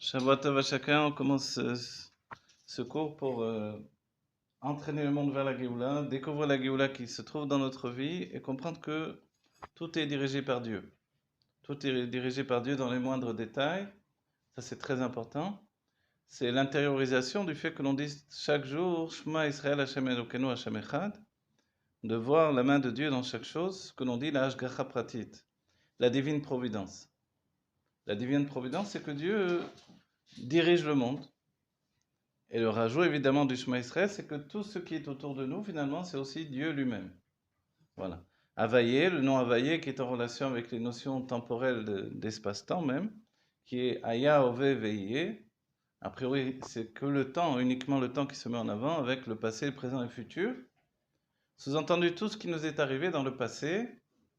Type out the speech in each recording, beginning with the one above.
Shabbat Tov à chacun, on commence ce cours pour entraîner le monde vers la Géoula, découvrir la Géoula qui se trouve dans notre vie et comprendre que tout est dirigé par Dieu. Tout est dirigé par Dieu dans les moindres détails, ça c'est très important. C'est l'intériorisation du fait que l'on dit chaque jour Shema Israël Hashem Elokeinu Hashem Echad, de voir la main de Dieu dans chaque chose, ce que l'on dit la Hashgacha Pratit, la divine providence. La divine providence, c'est que Dieu dirige le monde. Et le rajout évidemment du Shema Israël, c'est que tout ce qui est autour de nous, finalement, c'est aussi Dieu lui-même. Voilà. Havaïe, le nom Havaïe qui est en relation avec les notions temporelles d'espace-temps même, qui est Aya, Ove, Veillé. A priori, c'est que le temps, uniquement le temps qui se met en avant avec le passé, le présent et le futur. Sous-entendu, tout ce qui nous est arrivé dans le passé,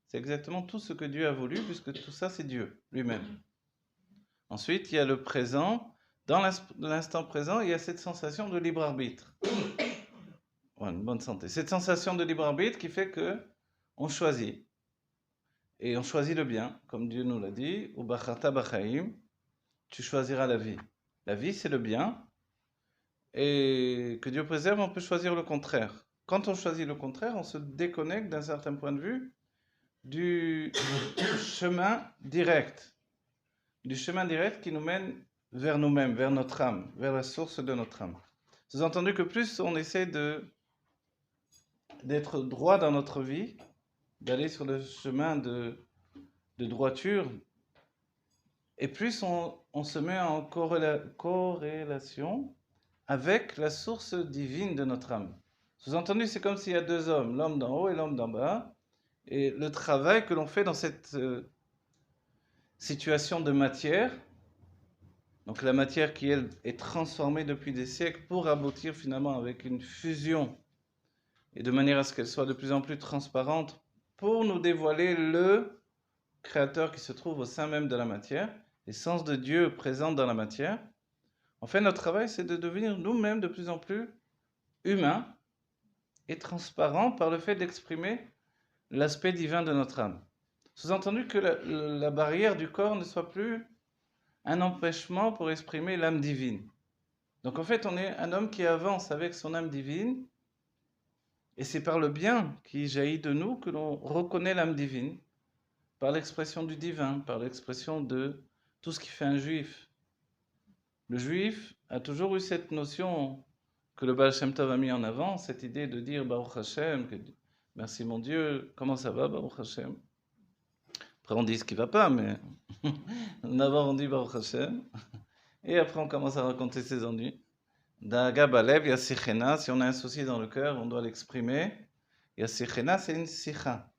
c'est exactement tout ce que Dieu a voulu, puisque tout ça, c'est Dieu lui-même. Ensuite, il y a le présent. Dans l'instant présent, il y a cette sensation de libre arbitre. Ouais, une bonne santé. Cette sensation de libre arbitre qui fait que on choisit. Et on choisit le bien, comme Dieu nous l'a dit. Ubacharta bachaim, tu choisiras la vie. La vie, c'est le bien. Et que Dieu préserve, on peut choisir le contraire. Quand on choisit le contraire, on se déconnecte d'un certain point de vue du chemin direct. Du chemin direct qui nous mène vers nous-mêmes, vers notre âme, vers la source de notre âme. Sous-entendu que plus on essaie d'être droit dans notre vie, d'aller sur le chemin de droiture, et plus on se met en corrélation avec la source divine de notre âme. Sous-entendu, c'est comme s'il y a deux hommes, l'homme d'en haut et l'homme d'en bas, et le travail que l'on fait dans cette situation de matière, donc la matière qui, elle, est transformée depuis des siècles pour aboutir finalement avec une fusion, et de manière à ce qu'elle soit de plus en plus transparente, pour nous dévoiler le Créateur qui se trouve au sein même de la matière, l'essence de Dieu présente dans la matière. En fait, notre travail, c'est de devenir nous-mêmes de plus en plus humains et transparents par le fait d'exprimer l'aspect divin de notre âme. Sous-entendu que la barrière du corps ne soit plus un empêchement pour exprimer l'âme divine. Donc en fait, on est un homme qui avance avec son âme divine, et c'est par le bien qui jaillit de nous que l'on reconnaît l'âme divine, par l'expression du divin, par l'expression de tout ce qui fait un juif. Le juif a toujours eu cette notion que le Baal Shem Tov a mis en avant, cette idée de dire Baruch Hashem, merci mon Dieu, comment ça va Baruch Hashem? Après on dit ce qui va pas, mais d'abord on dit Baruch Hashem, et après on commence à raconter ses ennuis. Daga Balev, Yassichena, si on a un souci dans le cœur, on doit l'exprimer. Yassichena, c'est une sikha.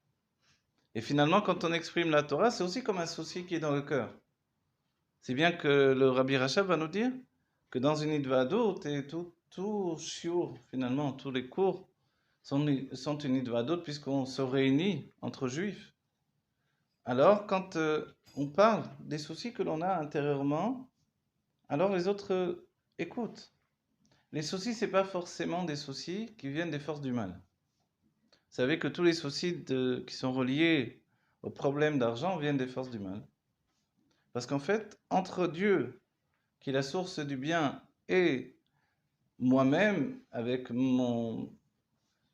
Et finalement, quand on exprime la Torah, c'est aussi comme un souci qui est dans le cœur. C'est bien que le Rabbi Rachab va nous dire que dans une Idvadot, tout shiur, finalement, tous les cours sont une Idvadot puisqu'on se réunit entre juifs. Alors, quand on parle des soucis que l'on a intérieurement, alors les autres écoutent. Les soucis, ce n'est pas forcément des soucis qui viennent des forces du mal. Vous savez que tous les soucis qui sont reliés au problème d'argent viennent des forces du mal. Parce qu'en fait, entre Dieu, qui est la source du bien, et moi-même, avec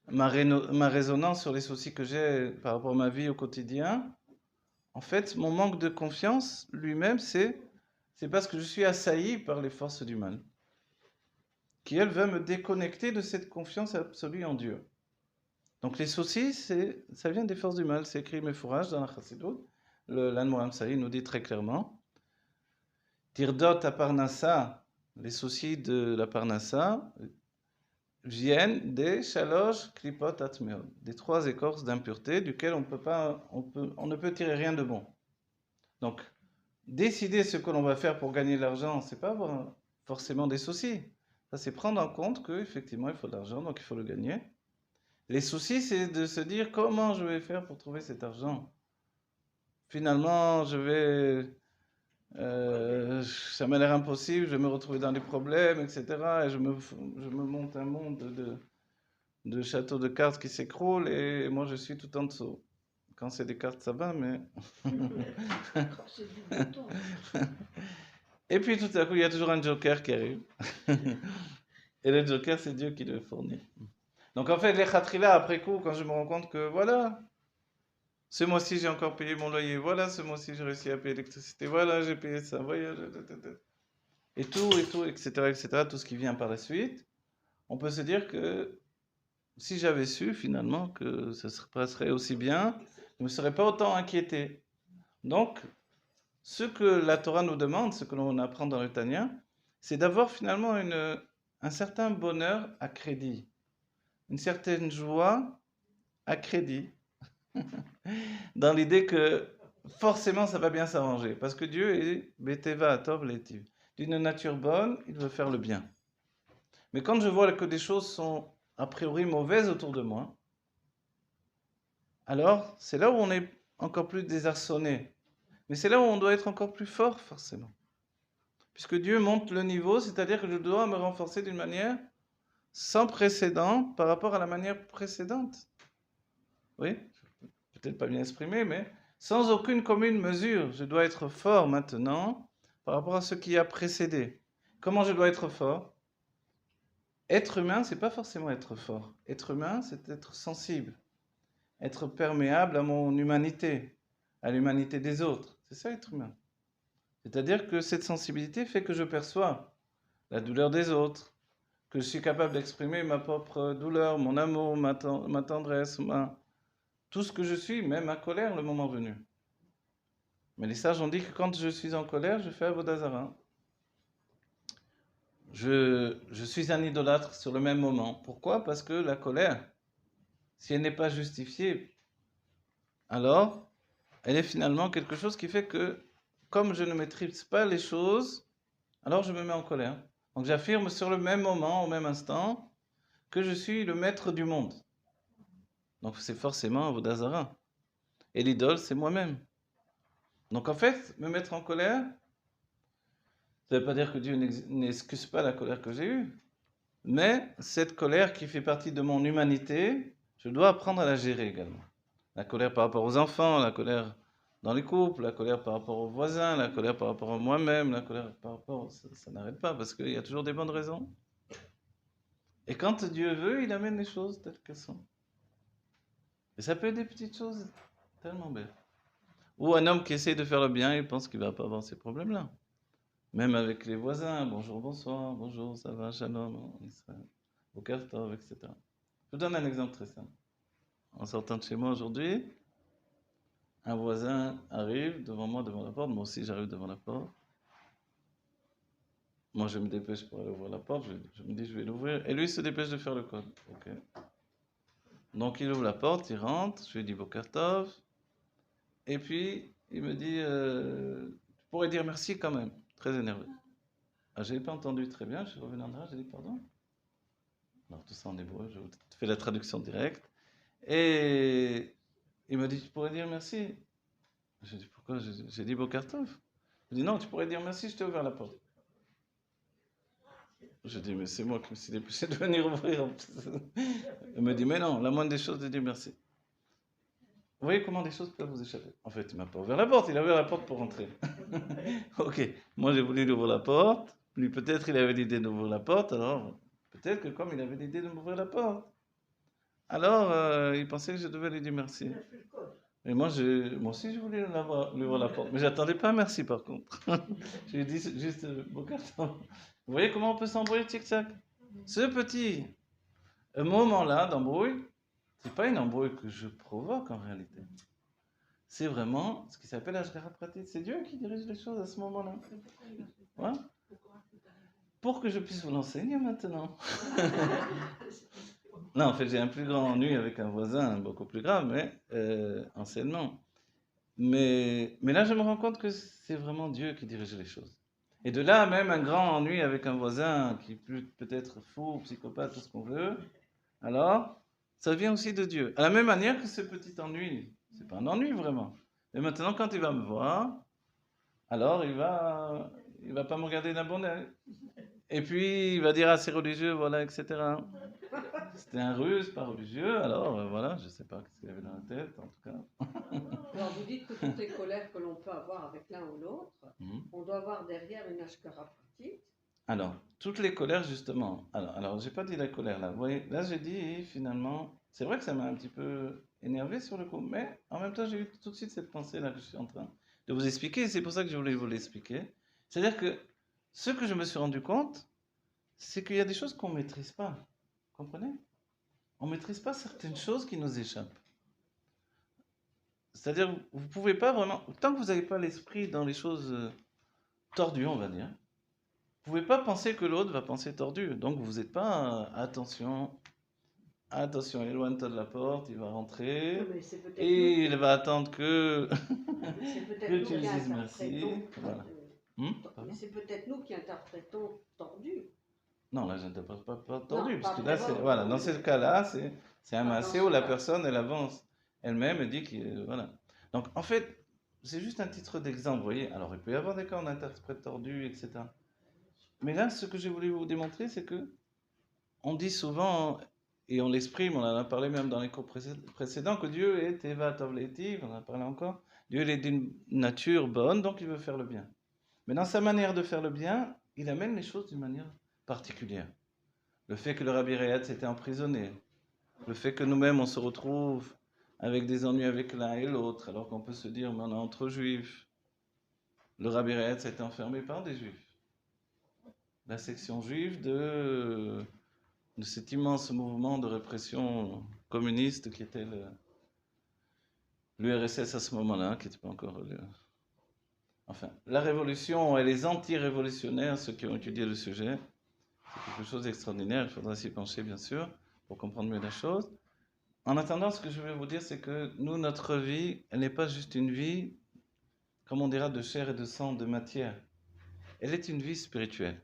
ma résonance sur les soucis que j'ai par rapport à ma vie au quotidien, en fait, mon manque de confiance lui-même, c'est parce que je suis assailli par les forces du mal, qui, elles, veulent me déconnecter de cette confiance absolue en Dieu. Donc les soucis, ça vient des forces du mal. C'est écrit Mefouraj dans la Chassidut. L'Anmoram Saïd nous dit très clairement Tirdot à Parnassa, les soucis de la Parnassa viennent des Shalosh Klipot Atmeod, des trois écorces d'impureté duquel on ne peut tirer rien de bon. Donc, décider ce que l'on va faire pour gagner de l'argent, c'est pas avoir forcément des soucis. Ça, c'est prendre en compte qu'effectivement, il faut de l'argent, donc il faut le gagner. Les soucis, c'est de se dire comment je vais faire pour trouver cet argent. Finalement, ça m'a l'air impossible, je vais me retrouver dans des problèmes, etc. Et je me monte un monde de châteaux de cartes qui s'écroulent et moi je suis tout en dessous. Quand c'est des cartes, ça va, mais... Et puis tout à coup, il y a toujours un joker qui arrive. Et le joker, c'est Dieu qui le fournit. Donc en fait, les khatrila, après coup, quand je me rends compte que voilà, ce mois-ci j'ai encore payé mon loyer, voilà, ce mois-ci j'ai réussi à payer l'électricité, voilà, j'ai payé ça, voilà, et tout, etc., tout ce qui vient par la suite, on peut se dire que si j'avais su finalement que ça se passerait aussi bien, je ne me serais pas autant inquiété. Donc, ce que la Torah nous demande, ce que l'on apprend dans le Tanya, c'est d'avoir finalement un certain bonheur à crédit, une certaine joie à crédit, dans l'idée que forcément ça va bien s'arranger, parce que Dieu est Beteva Atov Letiv. D'une nature bonne, il veut faire le bien. Mais quand je vois que des choses sont a priori mauvaises autour de moi, alors c'est là où on est encore plus désarçonné. Mais c'est là où on doit être encore plus fort, forcément. Puisque Dieu monte le niveau, c'est-à-dire que je dois me renforcer d'une manière sans précédent par rapport à la manière précédente. Oui, peut-être pas bien exprimé, mais sans aucune commune mesure. Je dois être fort maintenant par rapport à ce qui a précédé. Comment je dois être fort? Être humain, c'est pas forcément être fort. Être humain, c'est être sensible, être perméable à mon humanité, à l'humanité des autres. C'est ça être humain. C'est-à-dire que cette sensibilité fait que je perçois la douleur des autres, que je suis capable d'exprimer ma propre douleur, mon amour, ma tendresse, tout ce que je suis, même ma colère le moment venu. Mais les sages ont dit que quand je suis en colère, je fais Avodah Zarah. Je suis un idolâtre sur le même moment. Pourquoi? Parce que la colère, si elle n'est pas justifiée, alors elle est finalement quelque chose qui fait que, comme je ne maîtrise pas les choses, alors je me mets en colère. Donc j'affirme sur le même moment, au même instant, que je suis le maître du monde. Donc c'est forcément Avodah Zarah. Et l'idole, c'est moi-même. Donc en fait, me mettre en colère, ça ne veut pas dire que Dieu n'excuse pas la colère que j'ai eue. Mais cette colère qui fait partie de mon humanité, je dois apprendre à la gérer également. La colère par rapport aux enfants, la colère dans les couples, la colère par rapport aux voisins, la colère par rapport à moi-même, la colère par rapport... Ça n'arrête pas parce qu'il y a toujours des bonnes raisons. Et quand Dieu veut, il amène les choses telles qu'elles sont. Et ça peut être des petites choses tellement belles. Ou un homme qui essaie de faire le bien, il pense qu'il ne va pas avoir ces problèmes-là. Même avec les voisins, bonjour, bonsoir, bonjour, ça va, shalom, Israël, Boker Tov, etc. Je vous donne un exemple très simple. En sortant de chez moi aujourd'hui, un voisin arrive devant moi, devant la porte. Moi aussi, j'arrive devant la porte. Moi, je me dépêche pour aller ouvrir la porte. Je me dis, je vais l'ouvrir. Et lui, il se dépêche de faire le code. Ok. Donc, il ouvre la porte, il rentre. Je lui dis Boker Tov. Et puis, il me dit, tu pourrais dire merci quand même. Très énervé. Ah, je n'ai pas entendu très bien. Je suis revenu en arrière, j'ai dit pardon. Alors, tout ça en hébreu, je fais la traduction directe. Et il me dit, tu pourrais dire merci. J'ai dit, pourquoi? J'ai dit Boker Tov. Il dit, non, tu pourrais dire merci, je t'ai ouvert la porte. Je dis, mais c'est moi qui me suis dépêché de venir ouvrir. Il me dit, mais non, la moindre des choses, c'est de dire merci. Vous voyez comment des choses peuvent vous échapper? En fait, il m'a pas ouvert la porte, il a ouvert la porte pour rentrer. Ok, moi j'ai voulu lui ouvrir la porte, lui peut-être il avait l'idée d'ouvrir la porte, alors peut-être que comme il avait l'idée de m'ouvrir la porte, alors il pensait que je devais lui dire merci. Et moi aussi je voulais lui ouvrir la porte, mais j'attendais pas un merci par contre. Je lui ai dit juste bon carton. Vous voyez comment on peut s'embrouiller tic-tac? Ce petit moment-là d'embrouille, c'est pas une embrouille que je provoque en réalité. C'est vraiment ce qui s'appelle Ashgara Pratit. C'est Dieu qui dirige les choses à ce moment-là. Ouais. Pour que je puisse vous l'enseigner maintenant. Non, en fait, j'ai un plus grand ennui avec un voisin, beaucoup plus grave, mais anciennement. Mais là, je me rends compte que c'est vraiment Dieu qui dirige les choses. Et de là, même un grand ennui avec un voisin qui peut être fou, psychopathe, tout ce qu'on veut, alors, ça vient aussi de Dieu. À la même manière que ce petit ennui, c'est pas un ennui vraiment. Et maintenant, quand il va me voir, alors il va pas me regarder d'un bon œil. Et puis, il va dire à ses religieux, voilà, etc. C'était un russe, pas religieux, alors voilà, je sais pas ce qu'il avait dans la tête, en tout cas. Alors vous dites que toutes les colères que l'on peut avoir avec l'un ou l'autre, on doit avoir derrière une ashkara pratique. Alors, toutes les colères, justement. Alors j'ai pas dit la colère là. Vous voyez, là j'ai dit finalement, c'est vrai que ça m'a un petit peu énervé sur le coup, mais en même temps j'ai eu tout de suite cette pensée là que je suis en train de vous expliquer, et c'est pour ça que je voulais vous l'expliquer. C'est-à-dire que ce que je me suis rendu compte, c'est qu'il y a des choses qu'on ne maîtrise pas. Vous comprenez? On ne maîtrise pas certaines choses qui nous échappent. C'est-à-dire, vous ne pouvez pas vraiment, tant que vous n'avez pas l'esprit dans les choses tordues, on va dire, vous ne pouvez pas penser que l'autre va penser tordu. Donc vous n'êtes pas, attention, attention, éloigne-toi de la porte, il va rentrer, Non, mais c'est peut-être et nous, il va attendre que, c'est peut-être que nous tu lui qui dises merci. interprétons. Voilà. Mais Pardon? c'est peut-être nous qui interprétons tordu. Non, là, je n'interprète pas tordu, Non, parce pas que là, c'est, vraiment voilà, dans tordu. ce cas-là, c'est un Pas dans massé ce où la cas. personne, elle avance elle-même et dit qu'il, voilà. Donc, en fait, c'est juste un titre d'exemple, vous voyez. Alors, il peut y avoir des cas où on interprète tordu, etc. Mais là, ce que j'ai voulu vous démontrer, c'est que on dit souvent, et on l'exprime, on en a parlé même dans les cours précédents, que Dieu est Eva Tov Leitiv, on en a parlé encore. Dieu il est d'une nature bonne, donc il veut faire le bien. Mais dans sa manière de faire le bien, il amène les choses d'une manière particulière. Le fait que le Rabbi Rayat s'était emprisonné, le fait que nous-mêmes on se retrouve avec des ennuis avec l'un et l'autre, alors qu'on peut se dire, mais on est entre juifs. Le Rabbi Rayat s'était enfermé par des juifs. La section juive de cet immense mouvement de répression communiste qui était l'URSS à ce moment-là, qui n'était pas encore enfin, la révolution et les anti-révolutionnaires, ceux qui ont étudié le sujet, c'est quelque chose d'extraordinaire, il faudra s'y pencher bien sûr, pour comprendre mieux la chose. En attendant, ce que je vais vous dire, c'est que nous, notre vie, elle n'est pas juste une vie, comme on dira, de chair et de sang, de matière. Elle est une vie spirituelle.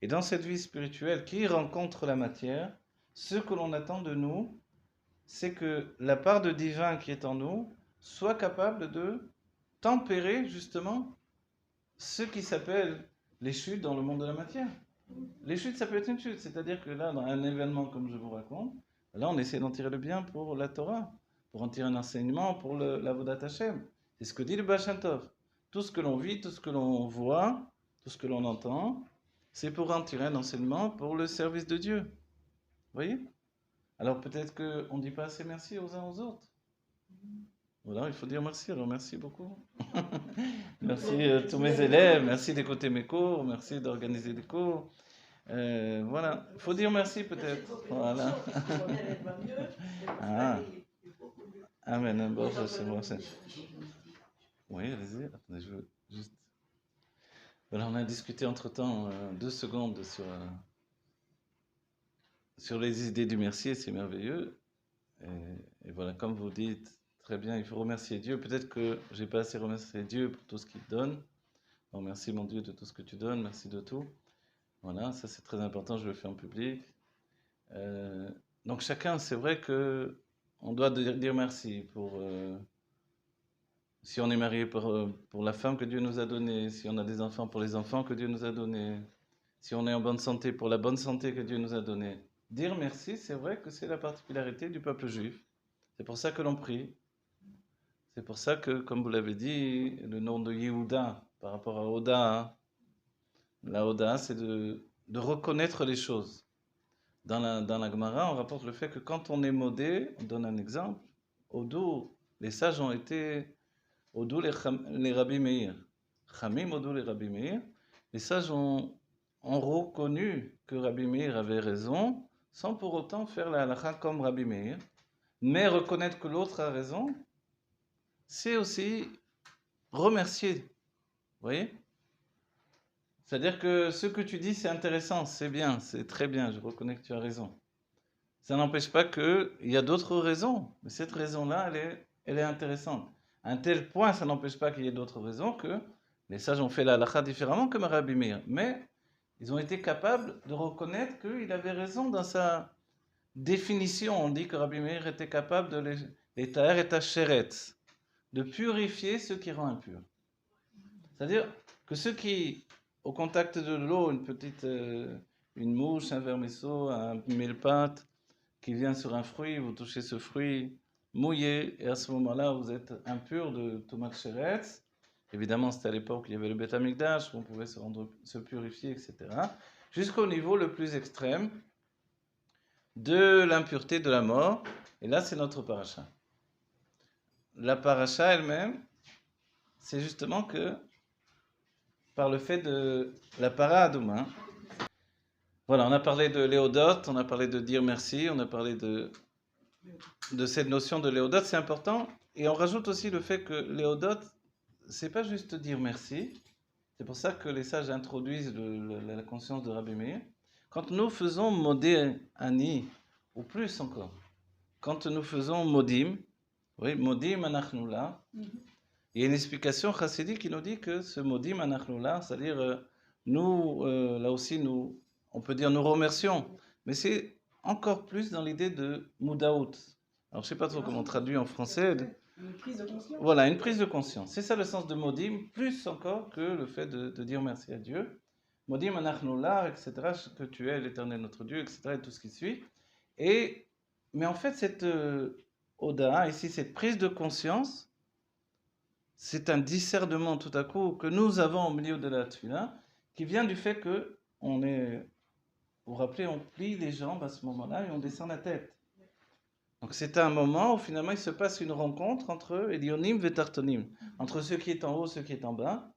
Et dans cette vie spirituelle qui rencontre la matière, ce que l'on attend de nous, c'est que la part de divin qui est en nous soit capable de tempérer justement ce qui s'appelle les chutes dans le monde de la matière. Les chutes, ça peut être une chute, c'est-à-dire que là, dans un événement comme je vous raconte, là, on essaie d'en tirer le bien pour la Torah, pour en tirer un enseignement pour la Vodat Hashem. C'est ce que dit le Baal Shem Tov. Tout ce que l'on vit, tout ce que l'on voit, tout ce que l'on entend, c'est pour en tirer un enseignement pour le service de Dieu. Vous voyez? Alors peut-être qu'on ne dit pas assez merci aux uns aux autres. Voilà, il faut dire merci, alors merci beaucoup. Merci à tous mes élèves, merci d'écouter mes cours, merci d'organiser des cours. Voilà, il faut dire merci peut-être. Voilà. Ah, amen, bon, c'est bon. Oui, allez-y, attendez, je veux juste. Voilà, on a discuté entre-temps 2 secondes sur les idées du merci, et c'est merveilleux. Et voilà, comme vous dites, très bien, il faut remercier Dieu. Peut-être que j'ai pas assez remercié Dieu pour tout ce qu'il donne. Bon, merci mon Dieu de tout ce que tu donnes, merci de tout. Voilà, ça c'est très important, je le fais en public. Donc chacun, c'est vrai que on doit dire merci pour si on est marié pour la femme que Dieu nous a donnée, si on a des enfants pour les enfants que Dieu nous a donnés, si on est en bonne santé pour la bonne santé que Dieu nous a donnée. Dire merci, c'est vrai que c'est la particularité du peuple juif. C'est pour ça que l'on prie. C'est pour ça que, comme vous l'avez dit, le nom de Yehuda par rapport à Oda, la Oda, c'est de reconnaître les choses. Dans la Gemara, on rapporte le fait que quand on est modé, on donne un exemple, Odo, les sages ont été Odo les Rabbi Meir. Chamim Odo les Rabbi Meir. Les sages ont reconnu que Rabbi Meir avait raison, sans pour autant faire la halakha comme Rabbi Meir. Mais reconnaître que l'autre a raison, c'est aussi remercier. Vous voyez? C'est-à-dire que ce que tu dis, c'est intéressant, c'est bien, c'est très bien, je reconnais que tu as raison. Ça n'empêche pas qu'il y a d'autres raisons, mais cette raison-là, elle est intéressante. À un tel point, ça n'empêche pas qu'il y ait d'autres raisons que les sages ont fait la halakha différemment que Rabbi Meir. Mais ils ont été capables de reconnaître qu'il avait raison dans sa définition. On dit que Rabbi Meir était capable de les ta'er et tacheret, de purifier ce qui rend impur. C'est-à-dire que ceux qui, au contact de l'eau, une mouche, un vermisseau, un mille-pattes, qui vient sur un fruit, vous touchez ce fruit mouillé, et à ce moment-là, vous êtes impur de Tumat Sheretz. Évidemment, c'était à l'époque où il y avait le Beth Amikdash, où on pouvait se purifier, etc. Jusqu'au niveau le plus extrême de l'impureté de la mort. Et là, c'est notre paracha. La paracha elle-même, c'est justement que par le fait de la para-adouma, voilà, on a parlé de léodote, on a parlé de dire merci, on a parlé de cette notion de léodote, c'est important. Et on rajoute aussi le fait que léodote, c'est pas juste dire merci. C'est pour ça que les sages introduisent la conscience de Rabbi Meir. Quand nous faisons modé ani, ou plus encore, quand nous faisons modim, oui, modim anachnoula, il y a une explication chassidique qui nous dit que ce modim anachnoula, c'est-à-dire nous, là aussi, on peut dire nous remercions, mais c'est encore plus dans l'idée de moudaout. Alors je ne sais pas trop comment on traduit en français. Une prise de conscience. Voilà, une prise de conscience. C'est ça le sens de modim, plus encore que le fait de dire merci à Dieu. Modim anachnoula, etc., que tu es l'Éternel notre Dieu, etc., et tout ce qui suit. Mais en fait, cette oda, ici, cette prise de conscience, c'est un discernement tout à coup que nous avons au milieu de la tefila, qui vient du fait que vous vous rappelez, on plie les jambes à ce moment-là et on descend la tête. Donc c'est un moment où finalement il se passe une rencontre entre Elionim et Tartonim, entre ce qui est en haut et ce qui est en bas.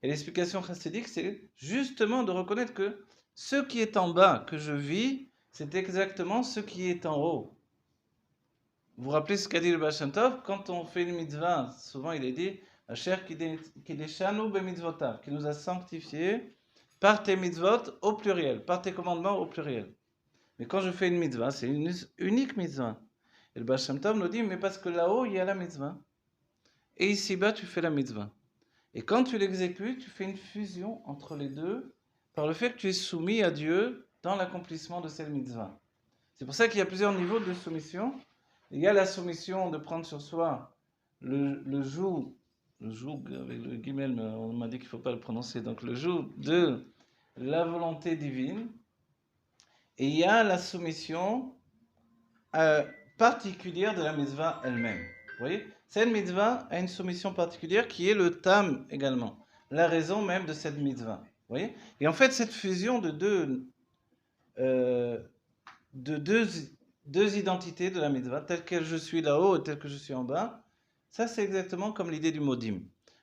Et l'explication chassidique, c'est justement de reconnaître que ce qui est en bas que je vis, c'est exactement ce qui est en haut. Vous vous rappelez ce qu'a dit le Baal Shem Tov? Quand on fait une mitzvah, souvent il est dit Asher kideshanu bemitzvotav, qui nous a sanctifiés par tes mitzvot au pluriel, par tes commandements au pluriel. Mais quand je fais une mitzvah, c'est une unique mitzvah. Et le Baal Shem Tov nous dit mais parce que là-haut il y a la mitzvah. Et ici-bas tu fais la mitzvah. Et quand tu l'exécutes, tu fais une fusion entre les deux par le fait que tu es soumis à Dieu dans l'accomplissement de cette mitzvah. C'est pour ça qu'il y a plusieurs niveaux de soumission. Il y a la soumission de prendre sur soi le joug, avec le guimel, on m'a dit qu'il ne faut pas le prononcer, donc le joug de la volonté divine. Et il y a la soumission particulière de la mitzvah elle-même. Vous voyez? Cette mitzvah a une soumission particulière qui est le tam également, la raison même de cette mitzvah. Vous voyez? Et en fait, cette fusion de deux identités de la mitzvah, telle que je suis là-haut et telle que je suis en bas, ça c'est exactement comme l'idée du modim.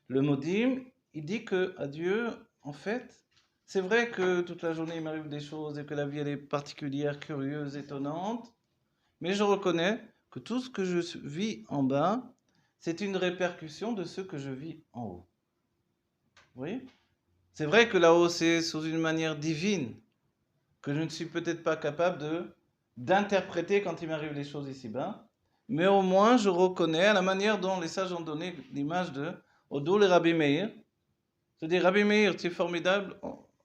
Le modim, il dit que à Dieu, en fait, c'est vrai que toute la journée il m'arrive des choses et que la vie elle est particulière, curieuse, étonnante, mais je reconnais que tout ce que je vis en bas, c'est une répercussion de ce que je vis en haut. Vous voyez? C'est vrai que là-haut c'est sous une manière divine, que je ne suis peut-être pas capable d'interpréter quand il m'arrive les choses ici-bas, mais au moins je reconnais à la manière dont les sages ont donné l'image de Odul et Rabbi Meir. Je dis, Rabbi Meir, tu es formidable,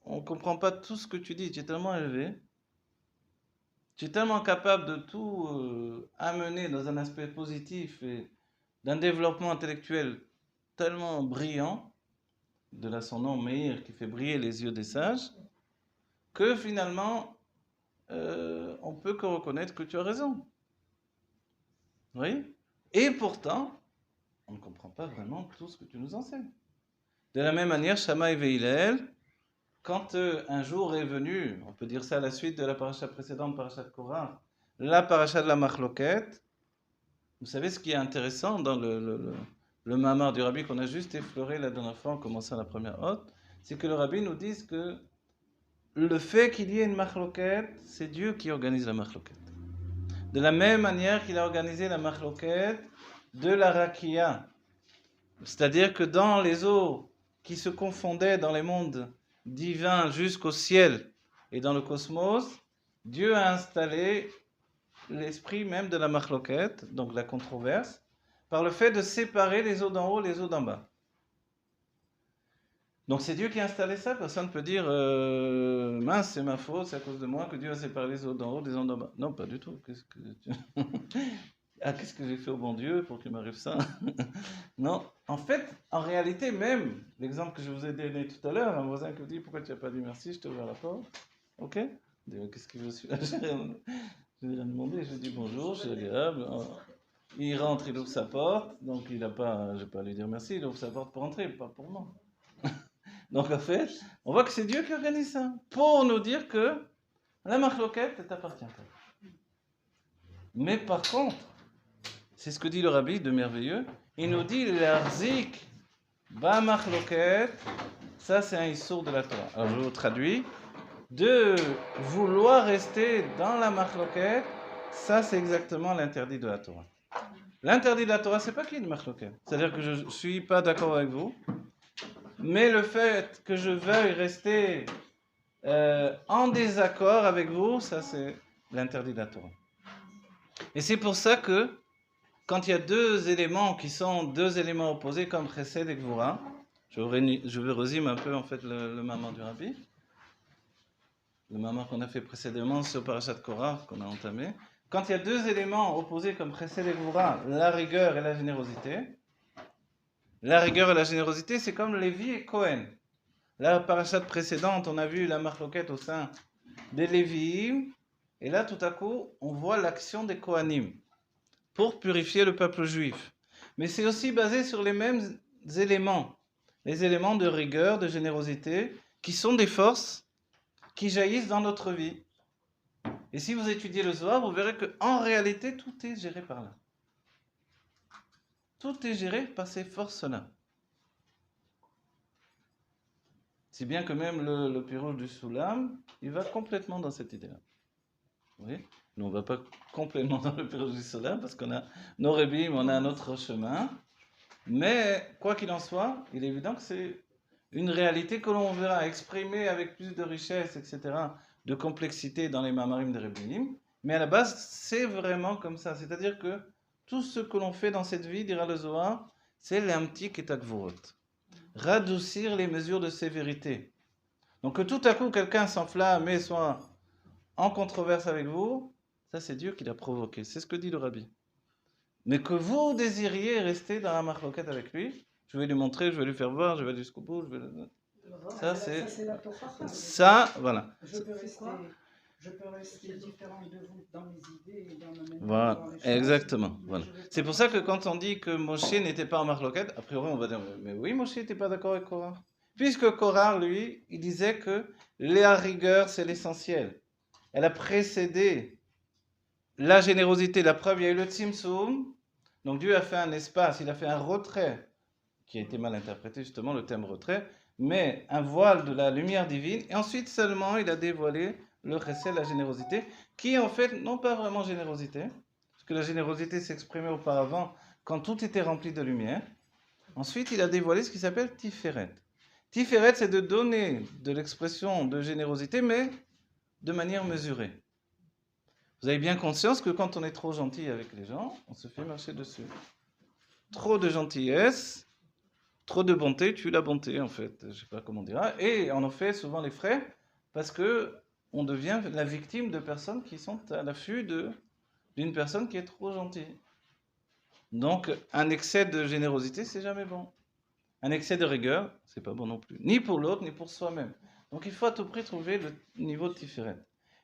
on ne comprend pas tout ce que tu dis, tu es tellement élevé, tu es tellement capable de tout amener dans un aspect positif et d'un développement intellectuel tellement brillant, de là son nom Meir qui fait briller les yeux des sages, que finalement on peut que reconnaître que tu as raison. Oui? Et pourtant, on ne comprend pas vraiment tout ce que tu nous enseignes. De la même manière, Shammai et Hillel, quand un jour est venu, on peut dire ça à la suite de la paracha précédente, paracha de Korah, la paracha de la Machloket, vous savez ce qui est intéressant dans le mamar du Rabbi qu'on a juste effleuré la dernière fois en commençant la première hôte, c'est que le Rabbi nous dit que le fait qu'il y ait une Machloket, c'est Dieu qui organise la Machloket. De la même manière qu'il a organisé la Machloket de la Rakia. C'est-à-dire que dans les eaux qui se confondaient dans les mondes divins jusqu'au ciel et dans le cosmos, Dieu a installé l'esprit même de la Machloket, donc la controverse, par le fait de séparer les eaux d'en haut et les eaux d'en bas. Donc c'est Dieu qui a installé ça, personne ne peut dire mince c'est ma faute, c'est à cause de moi que Dieu a séparé les eaux d'en haut des eaux d'en bas. Non, pas du tout. Qu'est-ce que j'ai fait au bon Dieu pour qu'il m'arrive ça? Non, en fait, en réalité même, l'exemple que je vous ai donné tout à l'heure, un voisin qui vous dit pourquoi tu n'as pas dit merci, je t'ai ouvert la porte. Ok? Qu'est-ce que je suis là? Je lui ai demandé, je lui ai dit bonjour, c'est agréable. Il rentre, il ouvre sa porte, donc il n'a pas, je ne vais pas lui dire merci, il ouvre sa porte pour entrer, pas pour moi. Donc en fait, on voit que c'est Dieu qui organise ça, pour nous dire que la machloket t'appartient pas. Mais par contre, c'est ce que dit le rabbi de merveilleux, il nous dit l'arzik ba machloket, ça c'est un issour de la Torah. Alors je vous traduis, de vouloir rester dans la machloket, ça c'est exactement l'interdit de la Torah. L'interdit de la Torah, c'est pas qu'il y ait une machloket. C'est-à-dire que je ne suis pas d'accord avec vous, mais le fait que je veuille rester en désaccord avec vous, ça c'est l'interdit de la Torah. Et c'est pour ça que quand il y a deux éléments qui sont deux éléments opposés comme Chesed et Gvura, je vais résumer un peu en fait le maman du rabbi, le maman qu'on a fait précédemment sur Parashat Korah qu'on a entamé. Quand il y a deux éléments opposés comme Chesed et Gvura, la rigueur et la générosité, c'est comme Lévi et Cohen. La parashat précédente, on a vu la marloquette au sein des Lévi'im, et là tout à coup, on voit l'action des Kohanim pour purifier le peuple juif. Mais c'est aussi basé sur les mêmes éléments, les éléments de rigueur, de générosité, qui sont des forces qui jaillissent dans notre vie. Et si vous étudiez le Zohar, vous verrez qu'en réalité, tout est géré par là. Tout est géré par ces forces-là. Si bien que même le pirouge du Soulam, il va complètement dans cette idée-là. Vous voyez ? Nous, on ne va pas complètement dans le pirouge du Soulam, parce qu'on a nos rébim, on a un autre chemin. Mais, quoi qu'il en soit, il est évident que c'est une réalité que l'on verra exprimée avec plus de richesse, etc., de complexité dans les mamarim de rébim. Mais à la base, c'est vraiment comme ça. C'est-à-dire que tout ce que l'on fait dans cette vie, dira le Zohar, c'est l'amtik et takvurot. Radoucir les mesures de sévérité. Donc que tout à coup quelqu'un s'enflamme et soit en controverse avec vous, ça c'est Dieu qui l'a provoqué. C'est ce que dit le rabbi. Mais que vous désiriez rester dans la marloquette avec lui, je vais lui montrer, je vais lui faire voir, je vais jusqu'au bout. Ça c'est la Torah. Ça, voilà. Je peux rester différente de vous dans mes idées et dans ma manière voilà, de voir les choses. Exactement. Voilà. C'est pour ça que quand on dit que Moshe n'était pas en marloquette, a priori on va dire, mais oui, Moshe n'était pas d'accord avec Korah. Puisque Korah, lui, il disait que la rigueur, c'est l'essentiel. Elle a précédé la générosité. La preuve, il y a eu le Tzimtzum. Donc Dieu a fait un espace, il a fait un retrait, qui a été mal interprété justement, le thème retrait, mais un voile de la lumière divine. Et ensuite seulement, il a dévoilé le chesed, la générosité, qui en fait, non pas vraiment générosité, parce que la générosité s'exprimait auparavant quand tout était rempli de lumière. Ensuite, il a dévoilé ce qui s'appelle Tiferet. Tiferet, c'est de donner de l'expression de générosité, mais de manière mesurée. Vous avez bien conscience que quand on est trop gentil avec les gens, on se fait marcher dessus. Trop de gentillesse, trop de bonté tue la bonté, en fait. Je ne sais pas comment dire. Et on en fait souvent les frais, parce que on devient la victime de personnes qui sont à l'affût d'une personne qui est trop gentille. Donc, un excès de générosité, c'est jamais bon. Un excès de rigueur, c'est pas bon non plus. Ni pour l'autre, ni pour soi-même. Donc, il faut à tout prix trouver le niveau de Tiferet.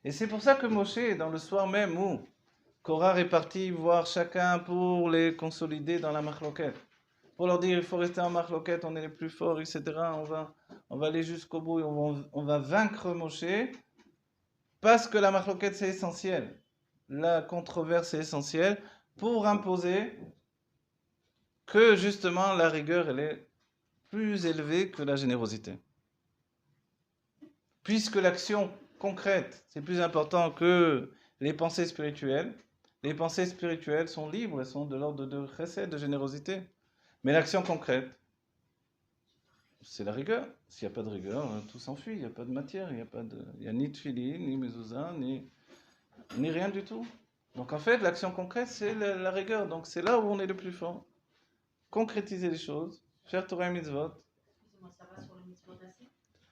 Et c'est pour ça que Moshe, dans le soir même où Korah est parti voir chacun pour les consolider dans la marloquette, pour leur dire il faut rester en marloquette, on est les plus forts, etc. On va aller jusqu'au bout et on va vaincre Moshe. Parce que la marloquette, c'est essentiel. La controverse est essentielle pour imposer que justement la rigueur, elle est plus élevée que la générosité. Puisque l'action concrète, c'est plus important que les pensées spirituelles. Les pensées spirituelles sont libres, elles sont de l'ordre de chesed, de générosité. Mais l'action concrète, c'est la rigueur. S'il n'y a pas de rigueur, tout s'enfuit, il n'y a pas de matière, il n'y a ni tefillin, ni mezouza, ni rien du tout. Donc en fait, l'action concrète, c'est la rigueur. Donc c'est là où on est le plus fort. Concrétiser les choses, faire Torah et mitzvot. Excusez-moi, ça va sur les mitzvot assez ?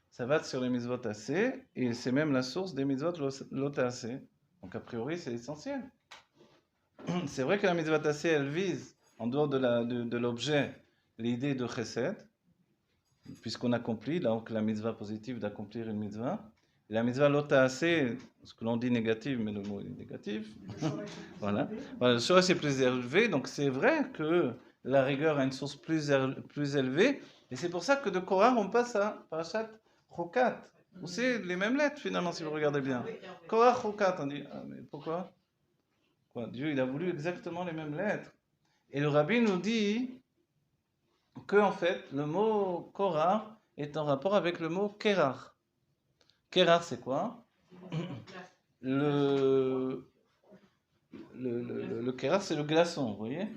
Ça va sur les mitzvot assez, et c'est même la source des mitzvot lot assez. Donc a priori, c'est essentiel. C'est vrai que la mitzvot assez, elle vise, en dehors de l'objet, l'idée de chesed, puisqu'on accomplit, donc la mitzvah positive d'accomplir une mitzvah, Et la mitzvah lota'aseh, ce que l'on dit négatif, mais le mot est négatif. Voilà. Voilà, le shoresh est plus élevé, donc c'est vrai que la rigueur a une source plus élevée, et c'est pour ça que de Korah on passe à Parashat Chokat, où c'est les mêmes lettres finalement si vous regardez bien. Korah Chokat, on dit, ah, mais pourquoi? Quoi, Dieu il a voulu exactement les mêmes lettres. Et le rabbi nous dit que en fait le mot Korah est en rapport avec le mot Kerar. Kerar c'est quoi? Le Kerar c'est le glaçon, vous voyez?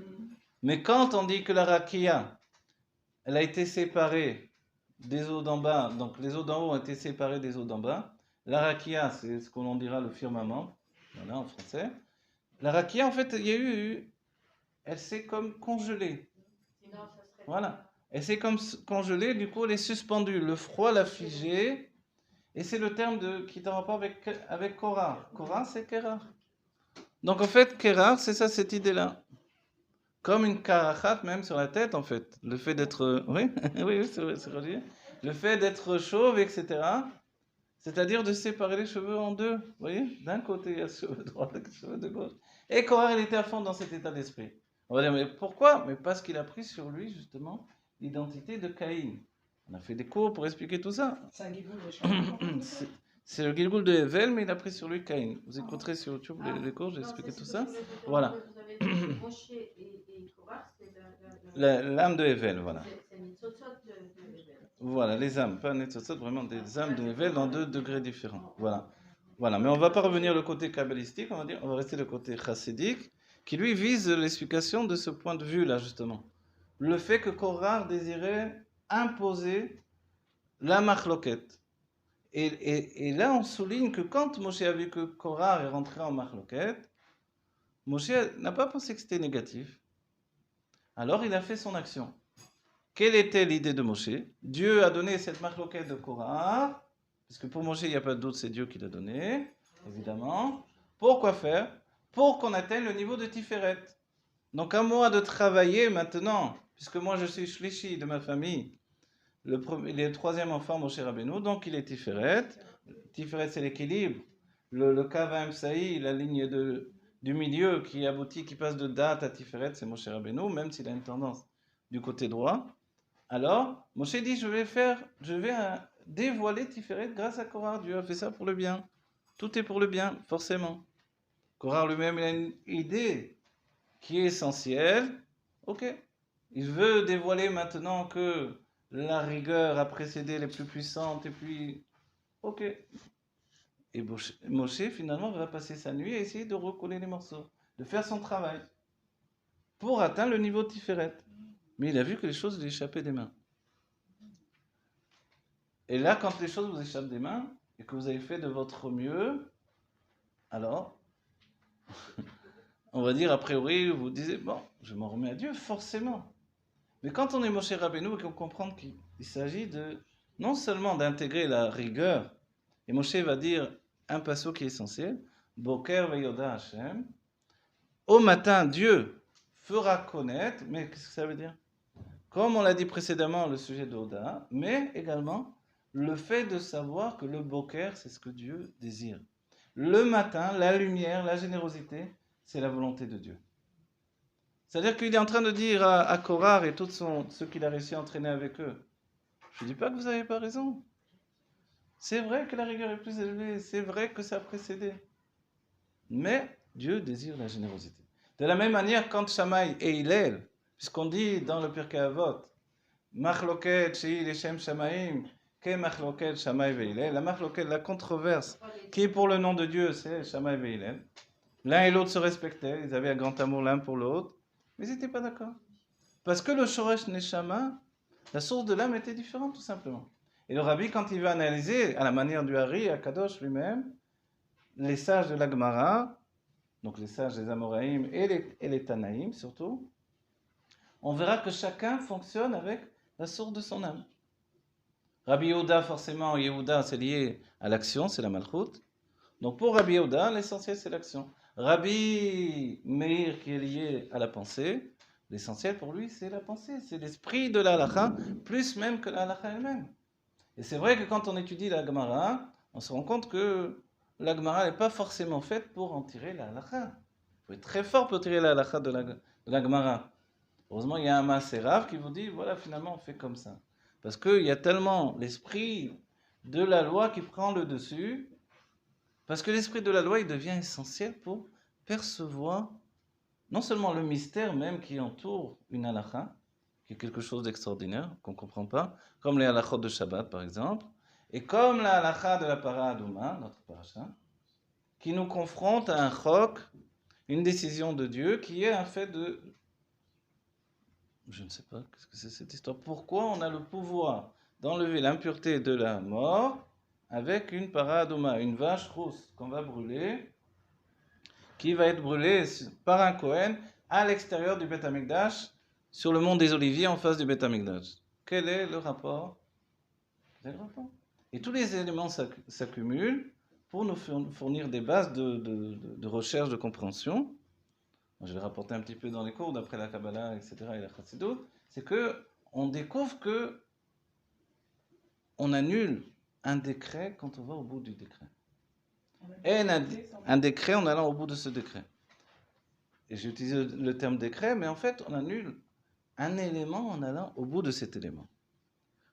Mais quand on dit que la rakia, elle a été séparée des eaux d'en bas, donc les eaux d'en haut ont été séparées des eaux d'en bas, la rakia, c'est ce qu'on dira le firmament, voilà en français. La rakia, en fait, il y a eu, elle s'est comme congelée. Voilà. Elle s'est comme congelée, du coup elle est suspendue. Le froid l'a figée, et c'est le terme qui est en rapport avec Korah. Korah, c'est Kerar. Donc en fait, Kerar, c'est ça, cette idée-là. Comme une karachat même sur la tête, en fait. Le fait d'être... Oui, oui, c'est relié. Le fait d'être chauve, etc. C'est-à-dire de séparer les cheveux en deux. Vous voyez? D'un côté, il y a le cheveu droit, le cheveu de gauche. Et Korah, il était à fond dans cet état d'esprit. On va dire, mais pourquoi? Mais parce qu'il a pris sur lui, justement, l'identité de Caïn. On a fait des cours pour expliquer tout ça. C'est un Gilgoul de Shlomo. C'est le Gilgoul de Hevel, mais il a pris sur lui Caïn. Vous écouterez sur YouTube les cours, j'ai expliqué tout ça. Voilà. Moshe et Korah, c'est L'âme de Hevel, voilà. c'est une tzotzot de Hevel. Voilà, les âmes, pas Netzotzot, vraiment des âmes de Hevel dans 2 degrés différents. Voilà. Voilà, mais on ne va pas revenir le côté kabbalistique, on va rester le côté chassidique, qui lui vise l'explication de ce point de vue-là, justement. Le fait que Korah désirait imposer la machloket. Et là, on souligne que quand Moshe a vu que Korah est rentré en machloket, Moshe n'a pas pensé que c'était négatif. Alors il a fait son action. Quelle était l'idée de Moshe? Dieu a donné cette machloket de Korah, parce que pour Moshe, il n'y a pas de doute, c'est Dieu qui l'a donné, évidemment. Pourquoi faire? Pour qu'on atteigne le niveau de Tiferet. Donc à moi de travailler maintenant, puisque moi je suis shlishi de ma famille, il est le 3e enfant, Moshe Rabbeinu, donc il est Tiferet. Tiferet, c'est l'équilibre. Le Kavim Saï, la ligne du milieu qui aboutit, qui passe de date à Tiferet, c'est Moshe Rabbeinu, même s'il a une tendance du côté droit. Alors, Moshe dit, je vais dévoiler Tiferet grâce à Korah. Dieu a fait ça pour le bien. Tout est pour le bien, forcément. Korah lui-même, il a une idée qui est essentielle. Ok. Il veut dévoiler maintenant que la rigueur a précédé les plus puissantes, et puis, ok. Et Moshe, finalement, va passer sa nuit à essayer de recoller les morceaux, de faire son travail, pour atteindre le niveau de Tiferet. Mais il a vu que les choses lui échappaient des mains. Et là, quand les choses vous échappent des mains, et que vous avez fait de votre mieux, alors, on va dire, a priori, vous disiez, bon, je m'en remets à Dieu, forcément. Mais quand on est Moshe Rabbeinu et qu'on comprend qu'il s'agit non seulement d'intégrer la rigueur, et Moshe va dire un passage qui est essentiel, Boker veyoda Hashem, au matin, Dieu fera connaître, mais qu'est-ce que ça veut dire? Comme on l'a dit précédemment, le sujet d'Oda, mais également le fait de savoir que le Boker, c'est ce que Dieu désire. Le matin, la lumière, la générosité, c'est la volonté de Dieu. C'est-à-dire qu'il est en train de dire à Korah et tous ceux qu'il a réussi à entraîner avec eux, je ne dis pas que vous n'avez pas raison. C'est vrai que la rigueur est plus élevée, c'est vrai que ça a précédé. Mais Dieu désire la générosité. De la même manière, quand Shammai et Hillel, puisqu'on dit dans le Pirkei Avot, Machloket shehi leshem Shamaim, ke Machloket Shammai ve Hillel, la Machloket, la controverse, qui est pour le nom de Dieu, c'est Shammai ve Hillel. L'un et l'autre se respectaient, ils avaient un grand amour l'un pour l'autre, mais ils n'étaient pas d'accord. Parce que le Shoresh Neshama, la source de l'âme était différente, tout simplement. Et le Rabbi, quand il va analyser, à la manière du Hari, à Kadosh lui-même, les sages de la Gemara, donc les sages des Amoraïm et les Tanaïm surtout, on verra que chacun fonctionne avec la source de son âme. Rabbi Yehuda, forcément, Yehuda, c'est lié à l'action, c'est la Malchut. Donc pour Rabbi Yehuda, l'essentiel, c'est l'action. Rabbi Meir, qui est lié à la pensée, l'essentiel pour lui, c'est la pensée, c'est l'esprit de la halakha, plus même que la halakha elle-même. Et c'est vrai que quand on étudie la Gemara, on se rend compte que la Gemara n'est pas forcément faite pour en tirer la halakha. Il faut être très fort pour tirer la halakha de la Gemara. Heureusement, il y a un Maaseh qui vous dit, voilà, finalement, on fait comme ça. Parce qu'il y a tellement l'esprit de la loi qui prend le dessus, parce que l'esprit de la loi, il devient essentiel pour percevoir non seulement le mystère même qui entoure une halakha, qui est quelque chose d'extraordinaire, qu'on ne comprend pas, comme les halakhot de Shabbat, par exemple, et comme la halakha de la para Aduma, notre paracha, qui nous confronte à un chok, une décision de Dieu, qui est un fait de... Je ne sais pas, qu'est-ce que c'est cette histoire? Pourquoi on a le pouvoir d'enlever l'impureté de la mort avec une para Aduma, une vache rousse qu'on va brûler, qui va être brûlée par un Kohen à l'extérieur du Beth Amikdash, sur le mont des Oliviers en face du Beth Amikdash. Quel est le rapport? Quel est le rapport? Et tous les éléments s'accumulent pour nous fournir des bases de recherche, de compréhension. Je vais rapporter un petit peu dans les cours, d'après la Kabbalah, etc., et la Chassidut, c'est qu'on découvre que on annule un décret quand on va au bout du décret. Et un décret en allant au bout de ce décret. Et j'ai utilisé le terme décret, mais en fait, on annule un élément en allant au bout de cet élément.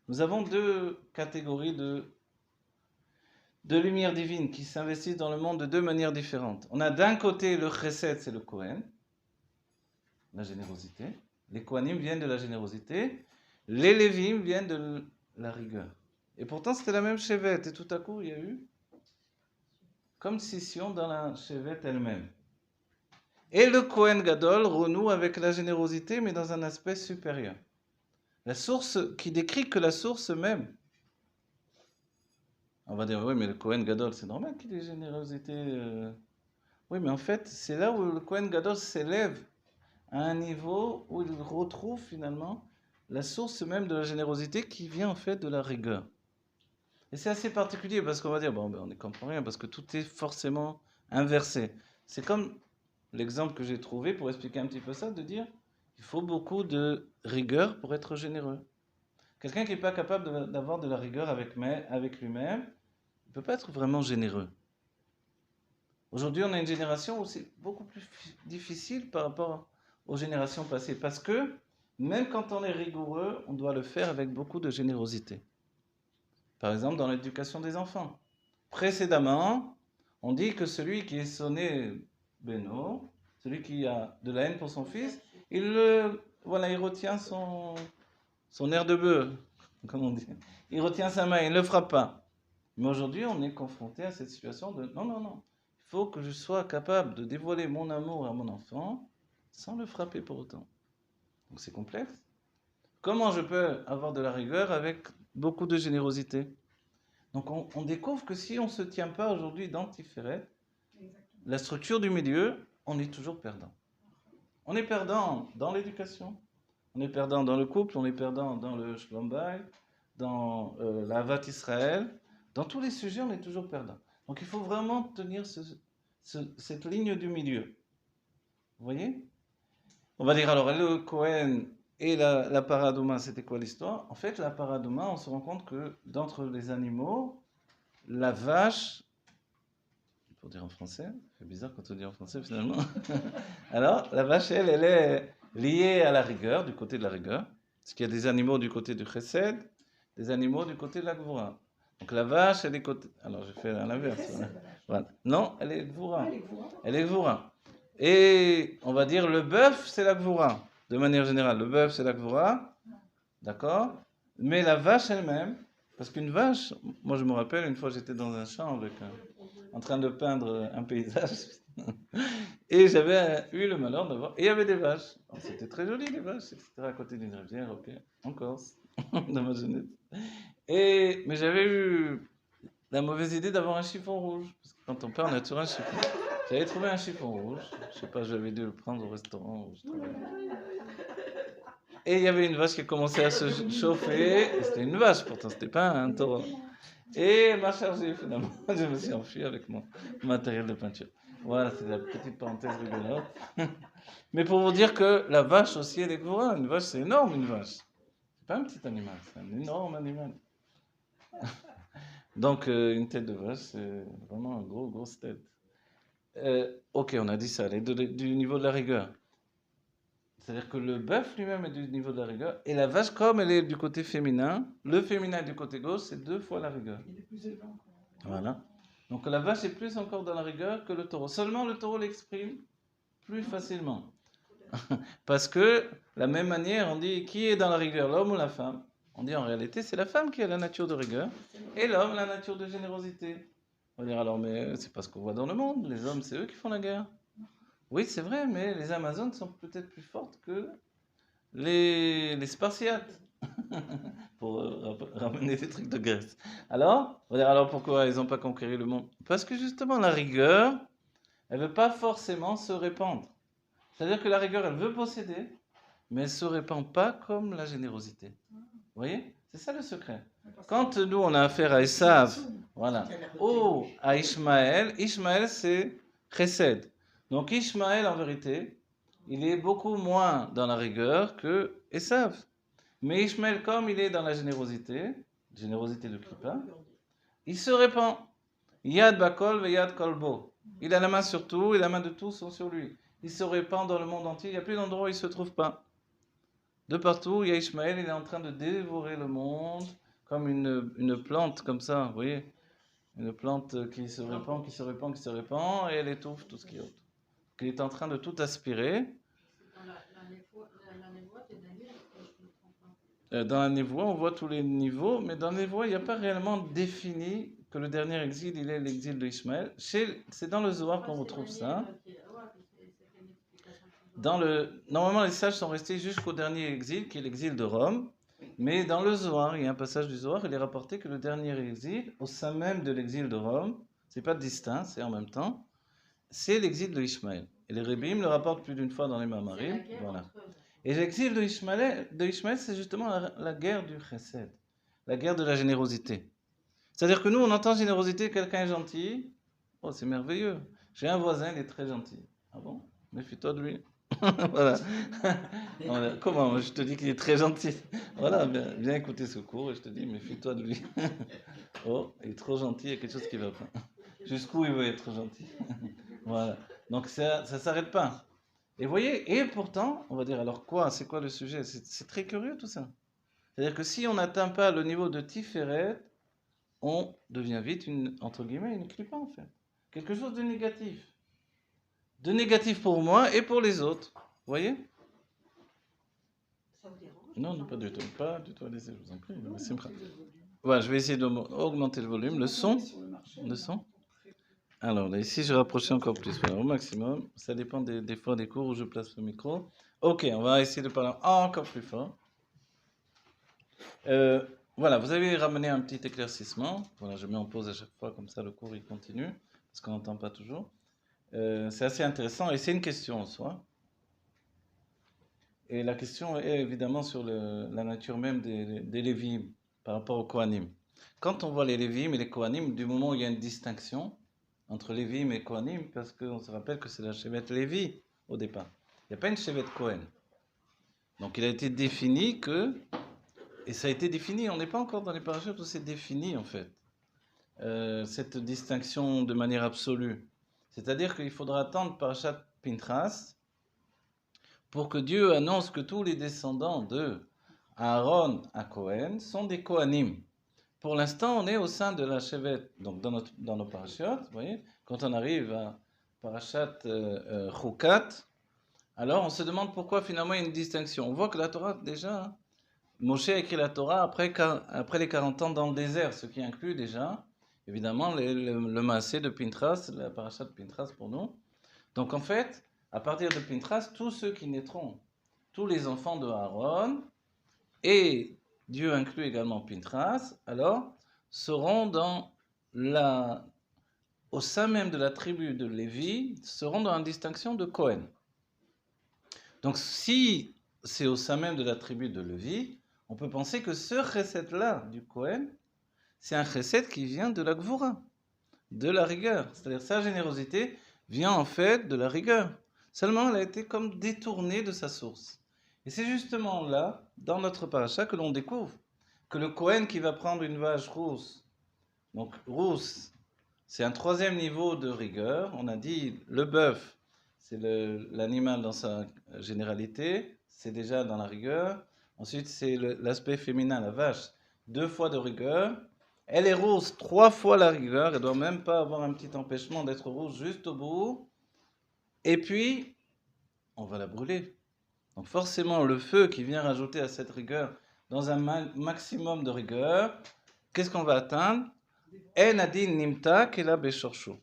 Nous avons deux catégories de lumière divine qui s'investissent dans le monde de deux manières différentes. On a d'un côté le chesed, c'est le Kohen, la générosité. Les Kohanim viennent de la générosité. Les Lévim viennent de la rigueur. Et pourtant, c'était la même Shevet. Et tout à coup, il y a eu comme scission dans la Shevet elle-même. Et le Kohen Gadol renoue avec la générosité, mais dans un aspect supérieur. La source qui décrit que la source même. On va dire, oui, mais le Kohen Gadol, c'est normal qu'il ait générosité. Oui, mais en fait, c'est là où le Kohen Gadol s'élève à un niveau où il retrouve finalement la source même de la générosité qui vient en fait de la rigueur. Et c'est assez particulier parce qu'on va dire, bon, ben, on ne comprend rien parce que tout est forcément inversé. C'est comme l'exemple que j'ai trouvé pour expliquer un petit peu ça, de dire qu'il faut beaucoup de rigueur pour être généreux. Quelqu'un qui n'est pas capable d'avoir de la rigueur avec lui-même, il ne peut pas être vraiment généreux. Aujourd'hui, on a une génération où c'est beaucoup plus difficile par rapport aux générations passées, parce que même quand on est rigoureux, on doit le faire avec beaucoup de générosité. Par exemple, dans l'éducation des enfants. Précédemment, on dit que celui qui est sonné Beno, celui qui a de la haine pour son fils, il retient son air de bœuf, comme on dit. Il retient sa main, il ne le frappe pas. Mais aujourd'hui, on est confronté à cette situation de non. Il faut que je sois capable de dévoiler mon amour à mon enfant sans le frapper pour autant. Donc c'est complexe. Comment je peux avoir de la rigueur avec beaucoup de générosité? Donc on découvre que si on ne se tient pas aujourd'hui dans Tiferet, la structure du milieu, on est toujours perdant. On est perdant dans l'éducation, on est perdant dans le couple, on est perdant dans le Shlom Bayit, dans la Havat Israël. Dans tous les sujets, on est toujours perdant. Donc il faut vraiment tenir cette ligne du milieu. Vous voyez? On va dire alors, le Kohen et la para Aduma, c'était quoi l'histoire? En fait, la para Aduma, on se rend compte que d'entre les animaux, la vache, pour dire en français, c'est bizarre quand on dit en français finalement. Alors, la vache, elle est liée à la rigueur, du côté de la rigueur. Parce qu'il y a des animaux du côté du chesed, des animaux du côté de la gvura. Donc la vache, elle est côté... Alors, je fais à l'inverse. Voilà. Non, elle est gvura. Elle est gvura. Et on va dire le bœuf, c'est la gvura. De manière générale, le bœuf, c'est la gvura. D'accord? Mais la vache elle-même, parce qu'une vache, moi je me rappelle, une fois j'étais dans un champ en train de peindre un paysage. Et j'avais eu le malheur de voir. Et il y avait des vaches. Alors, c'était très joli, les vaches, etc. À côté d'une rivière, ok, en Corse, dans ma jeunesse. Mais j'avais eu la mauvaise idée d'avoir un chiffon rouge. Parce que quand on peint, on a toujours un chiffon. J'avais trouvé un chiffon rouge. Je sais pas, j'avais dû le prendre au restaurant. Et il y avait une vache qui commençait à se chauffer. C'était une vache pourtant, c'était pas un taureau. Et elle m'a chargé finalement. Je me suis enfui avec mon matériel de peinture. Voilà, c'est la petite parenthèse rigolote. Mais pour vous dire que la vache aussi, elle est gvura. Une vache, c'est énorme, une vache. C'est pas un petit animal, c'est un énorme animal. Donc, une tête de vache, c'est vraiment une grosse tête. Ok, on a dit ça, du niveau de la rigueur. C'est-à-dire que le bœuf lui-même est du niveau de la rigueur, et la vache, comme elle est du côté féminin, le féminin est du côté gauche, c'est 2 fois la rigueur. Il est plus élevé encore. Voilà. Donc la vache est plus encore dans la rigueur que le taureau. Seulement le taureau l'exprime plus facilement. Parce que, de la même manière, on dit qui est dans la rigueur, l'homme ou la femme? On dit en réalité, c'est la femme qui a la nature de rigueur, et l'homme la nature de générosité. On va dire alors, mais c'est pas ce qu'on voit dans le monde, les hommes, c'est eux qui font la guerre. Oui, c'est vrai, mais les Amazones sont peut-être plus fortes que les Spartiates, pour ramener des trucs de Grèce. Alors, on va dire alors pourquoi ils n'ont pas conquéri le monde? Parce que justement, la rigueur, elle ne veut pas forcément se répandre. C'est-à-dire que la rigueur, elle veut posséder, mais elle ne se répand pas comme la générosité. Vous voyez? C'est ça le secret. Quand nous, on a affaire à Esav, voilà, ou à Ishmaël, Ishmaël, c'est Chesed. Donc Ishmaël, en vérité, il est beaucoup moins dans la rigueur que Esav. Mais Ishmaël, comme il est dans la générosité de Klippa, il se répand. Yad bakol ve yad kolbo. Il a la main sur tout et la main de tous sont sur lui. Il se répand dans le monde entier. Il n'y a plus d'endroit où il ne se trouve pas. De partout, il y a Ishmaël, il est en train de dévorer le monde comme une plante comme ça, vous voyez? Une plante qui se répand, qui se répand, qui se répand, et elle étouffe tout ce qui est autour. Il est en train de tout aspirer. Dans la névoie, on voit tous les niveaux, mais dans la névoie, il n'y a pas réellement défini que le dernier exil, il est l'exil de Ishmaël. C'est dans le Zohar qu'on retrouve ça. Normalement, les sages sont restés jusqu'au dernier exil, qui est l'exil de Rome. Mais dans le Zohar, il y a un passage du Zohar, il est rapporté que le dernier exil, au sein même de l'exil de Rome, c'est pas distinct, c'est en même temps, c'est l'exil de Ishmaël. Et les Rébim le rapportent plus d'une fois dans les Mamarim. Voilà. Et l'exil de Ishmaël, c'est justement la guerre du chesed, la guerre de la générosité. C'est-à-dire que nous, on entend générosité, quelqu'un est gentil, oh c'est merveilleux. J'ai un voisin, il est très gentil. Ah bon? Méfie-toi de lui. Voilà. Comment? Je te dis qu'il est très gentil. Voilà, viens écouter ce cours et je te dis, méfie-toi de lui. Oh, il est trop gentil, il y a quelque chose qui va pas. Jusqu'où il veut être gentil? Voilà. Donc ça ne s'arrête pas. Et vous voyez, et pourtant, on va dire alors quoi? C'est quoi le sujet? C'est très curieux tout ça. C'est-à-dire que si on n'atteint pas le niveau de Tiferet, on devient vite, entre guillemets, une clipa en fait. Quelque chose de négatif. De négatif pour moi et pour les autres. Vous voyez? Ça vous dérange? Non, pas du tout. Pas du tout. Allez-y, je vous en prie. Voilà, je vais essayer d'augmenter le volume. Le son? Le son? Alors, là, ici, je vais rapprocher encore plus. Voilà, au maximum. Ça dépend des fois des cours où je place le micro. Ok, on va essayer de parler encore plus fort. Voilà, vous avez ramené un petit éclaircissement. Voilà, je mets en pause à chaque fois, comme ça le cours il continue, parce qu'on n'entend pas toujours. C'est assez intéressant et c'est une question en soi. Et la question est évidemment sur la nature même des Lévim par rapport aux Kohanim. Quand on voit les Lévim et les Kohanim, du moment où il y a une distinction entre Lévim et Kohanim, parce qu'on se rappelle que c'est la Shevet Lévi au départ. Il n'y a pas une Shevet Kohen. Donc il a été défini que, et ça a été défini, on n'est pas encore dans les parachutes où c'est défini en fait, cette distinction de manière absolue. C'est-à-dire qu'il faudra attendre Parashat Pintras pour que Dieu annonce que tous les descendants de Aaron à Cohen sont des Kohanim. Pour l'instant, on est au sein de la Shevet, donc dans nos parachutes, vous voyez, quand on arrive à Parashat Chukat, alors on se demande pourquoi finalement il y a une distinction. On voit que la Torah déjà, Moshe a écrit la Torah après les 40 ans dans le désert, ce qui inclut déjà évidemment le Maasé de Pintras, la Parashat de Pintras pour nous. Donc en fait, à partir de Pintras, tous ceux qui naîtront, tous les enfants de Aaron, et Dieu inclut également Pintras, alors seront au sein même de la tribu de Lévi, seront dans une distinction de Cohen. Donc si c'est au sein même de la tribu de Lévi, on peut penser que ce chesed-là du Cohen, c'est un chesed qui vient de la gvura, de la rigueur. C'est-à-dire sa générosité vient en fait de la rigueur. Seulement, elle a été comme détournée de sa source. Et c'est justement là, dans notre paracha, que l'on découvre que le Cohen qui va prendre une vache rousse Donc, rousse, c'est un troisième niveau de rigueur. On a dit le bœuf, c'est l'animal dans sa généralité, c'est déjà dans la rigueur. Ensuite, c'est l'aspect féminin, la vache, 2 fois de rigueur. Elle est rousse 3 fois la rigueur, elle ne doit même pas avoir un petit empêchement d'être rouge juste au bout. Et puis, on va la brûler. Donc forcément, le feu qui vient rajouter à cette rigueur, dans un maximum de rigueur, qu'est-ce qu'on va atteindre? En adin nimta kela beshorcho.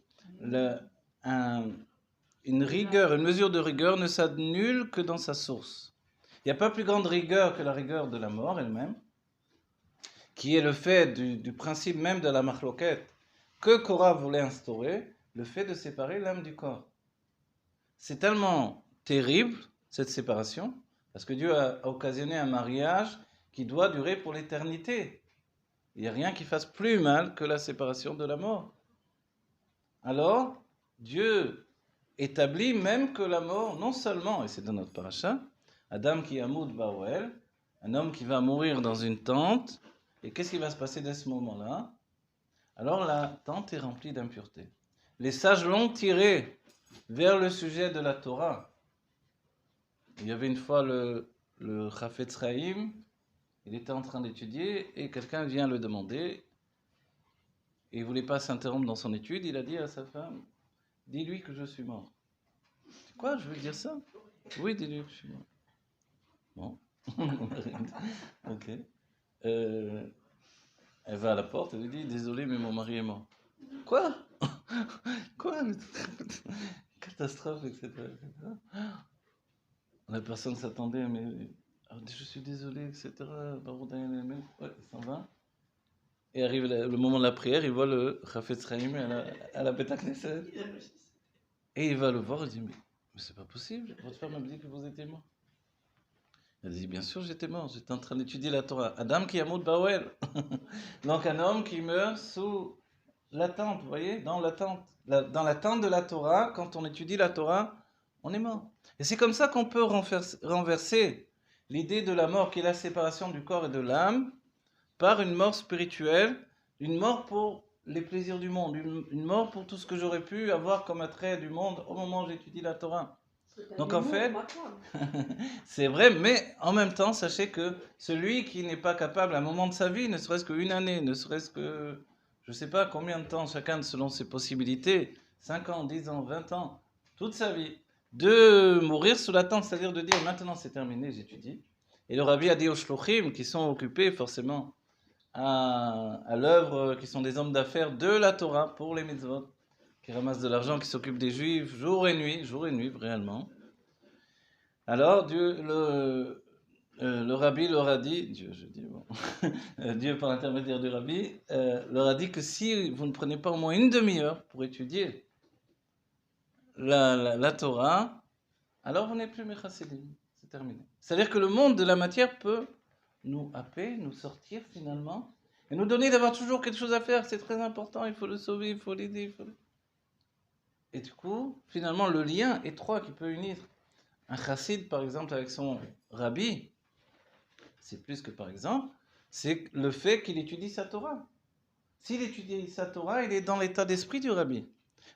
Une rigueur, une mesure de rigueur ne s'annule que dans sa source. Il n'y a pas plus grande rigueur que la rigueur de la mort elle-même, qui est le fait du principe même de la machloket que Korah voulait instaurer, le fait de séparer l'âme du corps. C'est tellement terrible, cette séparation, parce que Dieu a occasionné un mariage qui doit durer pour l'éternité. Il n'y a rien qui fasse plus mal que la séparation de la mort. Alors, Dieu établit même que la mort, non seulement, et c'est dans notre paracha, Adam qui amoud ba'oel, un homme qui va mourir dans une tente, et qu'est-ce qui va se passer dès ce moment-là? Alors la tente est remplie d'impuretés. Les sages l'ont tiré vers le sujet de la Torah. Il y avait une fois le Chafetz Chaim, il était en train d'étudier et quelqu'un vient le demander. Et il ne voulait pas s'interrompre dans son étude, il a dit à sa femme, dis-lui que je suis mort. Quoi, je veux dire ça? Oui, dis-lui que je suis mort. Bon. Ok. Elle va à la porte, elle lui dit, désolé, mais mon mari est mort. Quoi? Quoi? Catastrophe, etc. La personne s'attendait, mais je suis désolé, etc. Ouais, il s'en va. Et arrive le moment de la prière, il voit le Chafetz Chaim à la Beit Knesset. Et il va le voir, il dit, mais c'est pas possible, votre femme m'a dit que vous étiez mort. Elle dit, bien sûr, j'étais mort, j'étais en train d'étudier la Torah. Adam qui amoud ba'oel. Donc un homme qui meurt sous l'attente, vous voyez, dans l'attente. Dans l'attente de la Torah, quand on étudie la Torah, on est mort. Et c'est comme ça qu'on peut renverser l'idée de la mort, qui est la séparation du corps et de l'âme, par une mort spirituelle, une mort pour les plaisirs du monde, une mort pour tout ce que j'aurais pu avoir comme attrait du monde au moment où j'étudie la Torah. Donc en fait, c'est vrai, mais en même temps, sachez que celui qui n'est pas capable à un moment de sa vie, ne serait-ce qu'une année, ne serait-ce que, je ne sais pas combien de temps, chacun selon ses possibilités, 5 ans, 10 ans, 20 ans, toute sa vie, de mourir sous l'attente, c'est-à-dire de dire maintenant c'est terminé, j'étudie. Et le Rabbi a dit aux shlochim qui sont occupés forcément à l'œuvre, qui sont des hommes d'affaires de la Torah pour les mitzvot, qui ramassent de l'argent, qui s'occupent des juifs jour et nuit réellement. Alors le Rabbi leur a dit, Dieu par l'intermédiaire du Rabbi, leur a dit que si vous ne prenez pas au moins une demi-heure pour étudier la Torah, alors vous n'êtes plus Mechassidim, c'est terminé. C'est-à-dire que le monde de la matière peut nous happer, nous sortir finalement, et nous donner d'avoir toujours quelque chose à faire, c'est très important, il faut le sauver, il faut l'aider, Et du coup, finalement, le lien étroit qui peut unir un chassid, par exemple, avec son rabbi, c'est plus que par exemple, c'est le fait qu'il étudie sa Torah. S'il étudie sa Torah, il est dans l'état d'esprit du rabbi.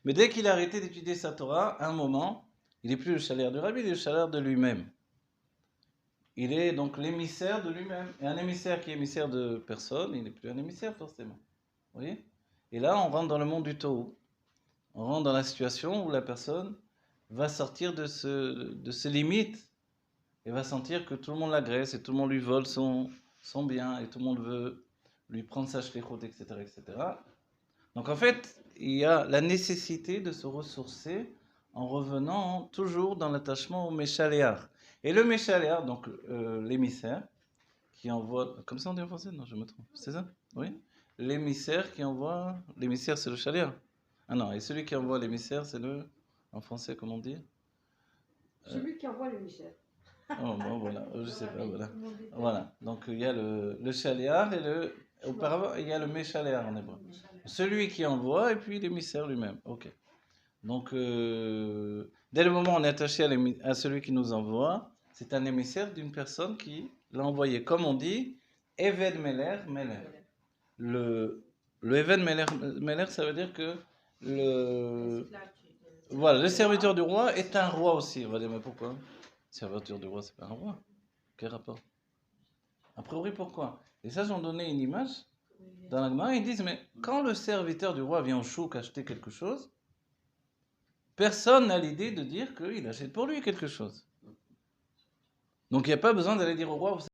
Mais dès qu'il a arrêté d'étudier sa Torah, à un moment, il n'est plus le chalaire du rabbi, il est le chalaire de lui-même. Il est donc l'émissaire de lui-même. Et un émissaire qui est émissaire de personne, il n'est plus un émissaire forcément. Vous voyez? Et là, on rentre dans le monde du Tohu. On rentre dans la situation où la personne va sortir de ses limites et va sentir que tout le monde l'agresse et tout le monde lui vole son bien et tout le monde veut lui prendre sa shlichut, etc., etc. Donc en fait, il y a la nécessité de se ressourcer en revenant toujours dans l'attachement au Meshaléar. Et le Meshaléar, donc l'émissaire, qui envoie... Comme ça on dit en français? Non, je me trompe. C'est ça? Oui? L'émissaire qui envoie... L'émissaire, c'est le Shaléar. Ah non, et celui qui envoie l'émissaire, c'est le... En français, comment on dit? Celui qui envoie l'émissaire. Oh, bon, voilà, je sais pas, voilà. Voilà, donc il y a le Shaléar et auparavant, il y a le Meshaléar en hébreu. Celui qui envoie et puis l'émissaire lui-même. Ok. Donc, dès le moment où on est attaché à celui qui nous envoie, c'est un émissaire d'une personne qui l'a envoyé. Comme on dit, Eved Meler, Meler. Le Even Meler, ça veut dire que voilà, le serviteur du roi est un roi aussi. On va dire, mais pourquoi? Le serviteur du roi, c'est pas un roi. Quel rapport? A priori, pourquoi? Et ça, j'en donnais une image. Dans la Gemara, ils disent, mais quand le serviteur du roi vient au chouk acheter quelque chose, personne n'a l'idée de dire qu'il achète pour lui quelque chose. Donc il n'y a pas besoin d'aller dire au roi,